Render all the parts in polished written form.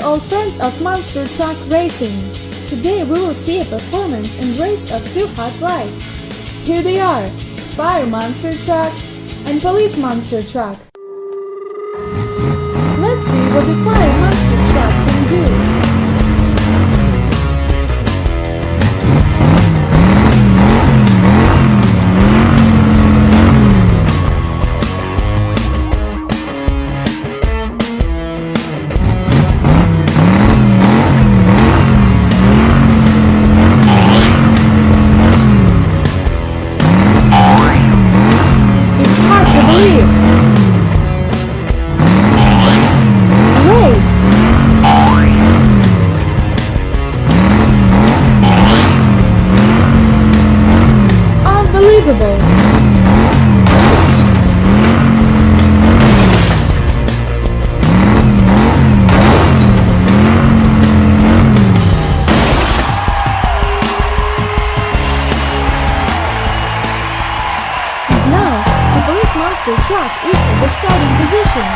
all friends of monster truck racing! Today we will see a performance and race of two hot rides. Here they are, Fire Monster Truck and Police Monster Truck. Let's see what the Fire Monster Truck can do. Unbelievable! And now, the Police Monster Truck is in the starting position.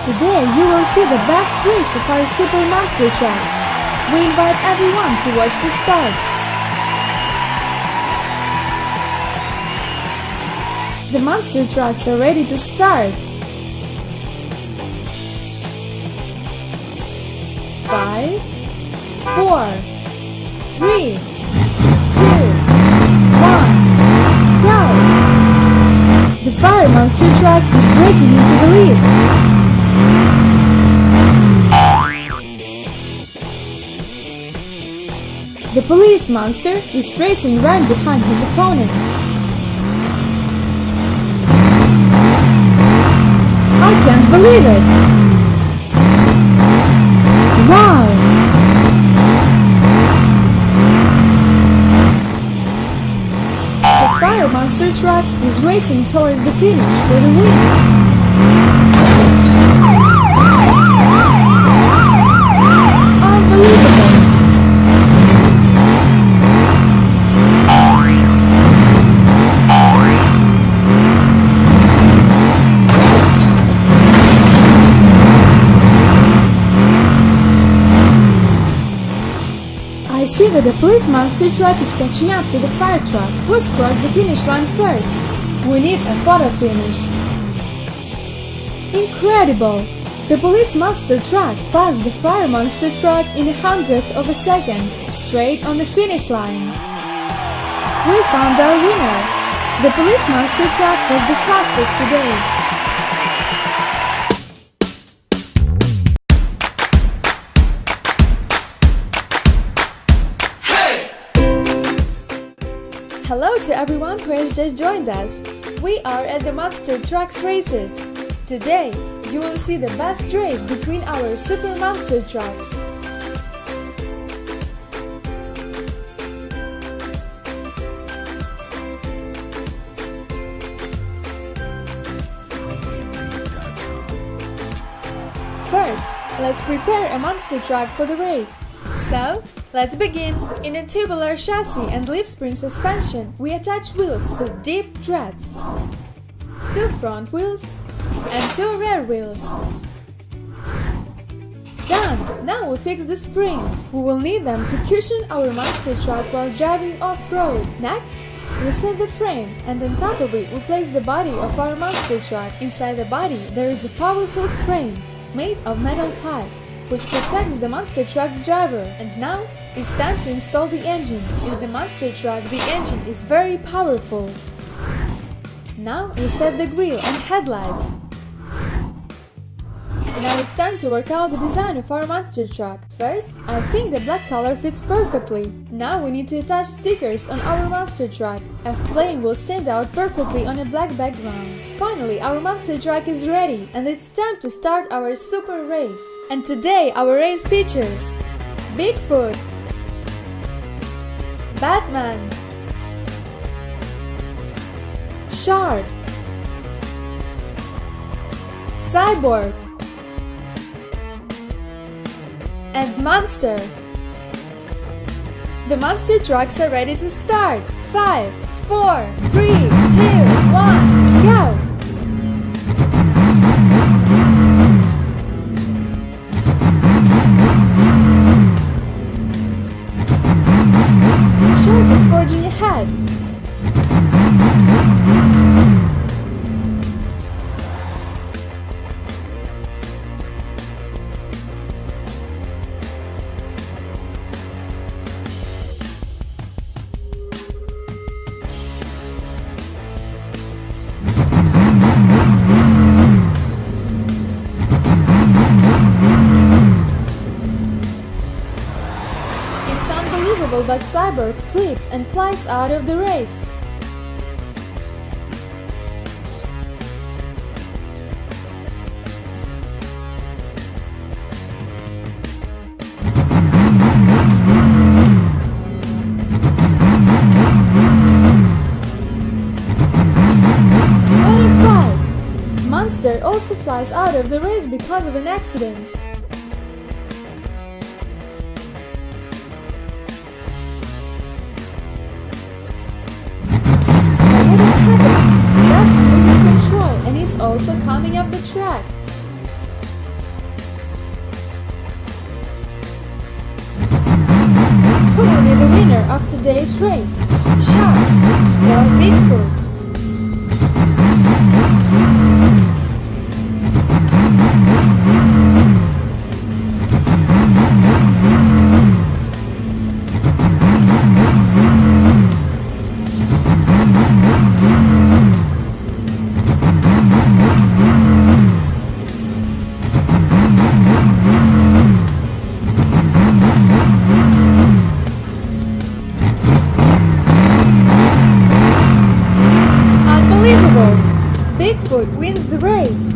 Today you will see the best race of our Super Monster Trucks. We invite everyone to watch the start. The Monster Trucks are ready to start. 5, 4, 3, 2, 1, go! The Fire Monster Truck is breaking into the lead. The Police Monster is racing right behind his opponent. I can't believe it! Wow! The Fire Monster Truck is racing towards the finish for the win. Unbelievable! I see that the Police Monster Truck is catching up to the fire truck, who's crossed the finish line first. We need a photo finish. Incredible! The Police Monster Truck passed the Fire Monster Truck in 100th of a second, straight on the finish line. We found our winner! The Police Monster Truck was the fastest today. Hello to everyone who has just joined us. We are at the Monster Trucks races. Today, you will see the best race between our Super Monster Trucks. First, let's prepare a monster truck for the race. So, let's begin! In a tubular chassis and leaf spring suspension, we attach wheels with deep treads, 2 front wheels and 2 rear wheels. Done! Now we fix the spring. We will need them to cushion our monster truck while driving off-road. Next, we set the frame, and on top of it we place the body of our monster truck. Inside the body there is a powerful frame made of metal pipes, which protects the monster truck's driver. And now, it's time to install the engine. In the monster truck, the engine is very powerful. Now we set the grille and headlights. Now it's time to work out the design of our monster truck. First, I think the black color fits perfectly. Now we need to attach stickers on our monster truck. A flame will stand out perfectly on a black background. Finally, our monster truck is ready, and it's time to start our super race. And today our race features Bigfoot, Batman, Shark, Cyborg, and Monster. The monster trucks are ready to start. 5, 4, 3, 2, 1, go! Shark is forging ahead. But Cyborg flips and flies out of the race. What a fly! Monster also flies out of the race because of an accident. What is happening? Batman loses control and is also coming up the track. Who will be the winner of today's race? Shark or Bigfoot? Bigfoot wins the race!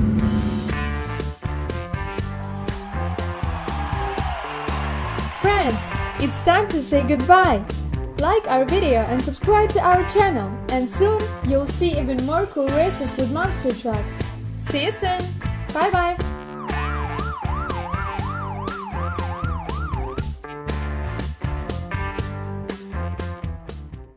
Friends, it's time to say goodbye! Like our video and subscribe to our channel, and soon you'll see even more cool races with monster trucks. See you soon! Bye bye!